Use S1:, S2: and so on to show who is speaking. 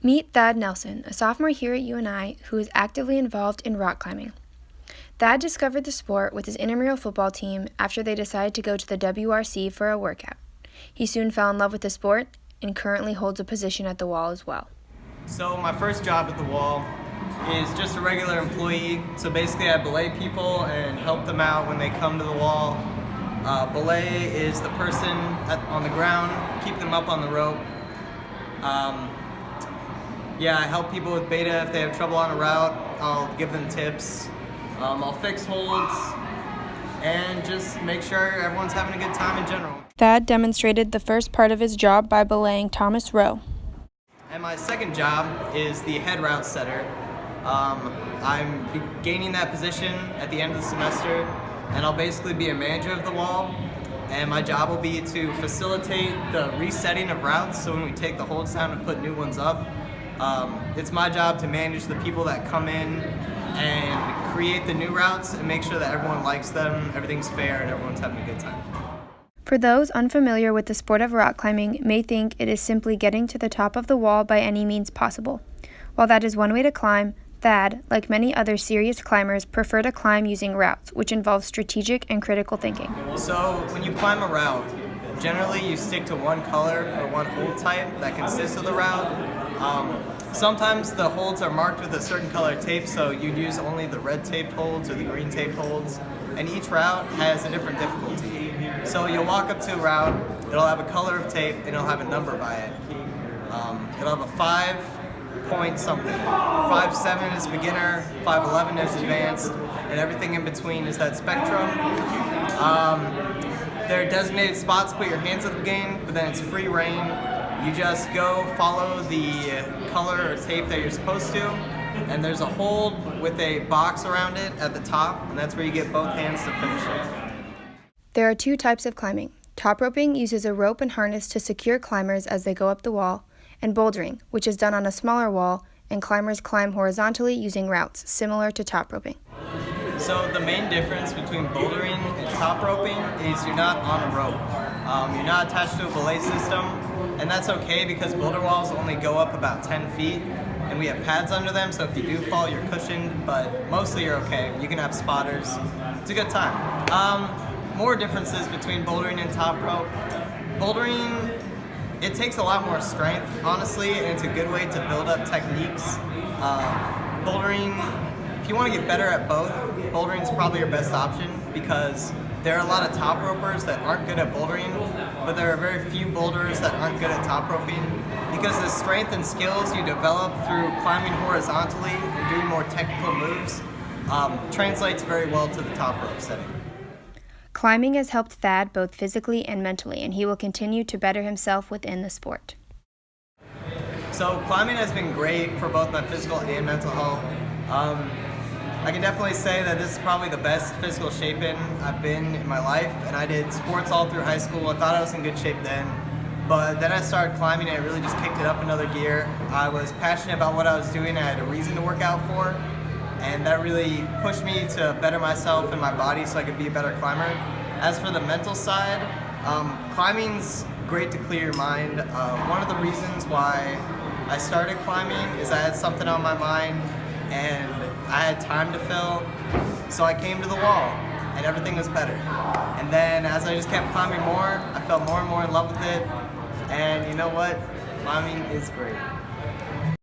S1: Meet Thad Nelson, a sophomore here at UNI who is actively involved in rock climbing. Thad discovered the sport with his intramural football team after they decided to go to the WRC for a workout. He soon fell in love with the sport and currently holds a position at the wall as well.
S2: So my first job at the wall is just a regular employee. So basically I belay people and help them out when they come to the wall. Belay is the person on the ground, keep them up on the rope. I help people with beta if they have trouble on a route. I'll give them tips. I'll fix holds and just make sure everyone's having a good time in general.
S1: Thad demonstrated the first part of his job by belaying Thomas Rowe.
S2: And my second job is the head route setter. I'm gaining that position at the end of the semester, and I'll basically be a manager of the wall. And my job will be to facilitate the resetting of routes, so when we take the holds down and put new ones up, it's my job to manage the people that come in and create the new routes and make sure that everyone likes them, everything's fair, and everyone's having a good time.
S1: For those unfamiliar with the sport of rock climbing may think it is simply getting to the top of the wall by any means possible. While that is one way to climb, Thad, like many other serious climbers, prefer to climb using routes, which involves strategic and critical thinking.
S2: So when you climb a route, generally you stick to one color or one hold type that consists of the route. Sometimes the holds are marked with a certain color tape, so you'd use only the red taped holds or the green taped holds, and each route has a different difficulty. So you'll walk up to a route, it'll have a color of tape, and it'll have a number by it. It'll have a 5-point something. 5-7 is beginner, 5-11 is advanced, and everything in between is that spectrum. There are designated spots to put your hands at the beginning, but then it's free reign. You just go follow the color or tape that you're supposed to, and there's a hold with a box around it at the top, and that's where you get both hands to finish it.
S1: There are two types of climbing. Top roping uses a rope and harness to secure climbers as they go up the wall, and bouldering, which is done on a smaller wall, and climbers climb horizontally using routes, similar to top roping.
S2: So the main difference between bouldering and top roping is you're not on a rope. You're not attached to a belay system, and that's okay because boulder walls only go up about 10 feet, and we have pads under them, so if you do fall, you're cushioned, but mostly you're okay. You can have spotters. It's a good time. More differences between bouldering and top rope. Bouldering, it takes a lot more strength, honestly, and it's a good way to build up techniques. Bouldering, if you want to get better at both, bouldering is probably your best option because there are a lot of top ropers that aren't good at bouldering, but there are very few boulders that aren't good at top roping because the strength and skills you develop through climbing horizontally and doing more technical moves translates very well to the top rope setting.
S1: Climbing has helped Thad both physically and mentally, and he will continue to better himself within the sport.
S2: So climbing has been great for both my physical and mental health. I can definitely say that this is probably the best physical shape I've been in my life, and I did sports all through high school. I thought I was in good shape then, but then I started climbing and it really just kicked it up another gear. I was passionate about what I was doing. I had a reason to work out for, and that really pushed me to better myself and my body so I could be a better climber. As for the mental side, climbing's great to clear your mind. One of the reasons why I started climbing is I had something on my mind and I had time to fill, so I came to the wall and everything was better. And then as I just kept climbing more, I fell more and more in love with it, and you know what? Climbing is great.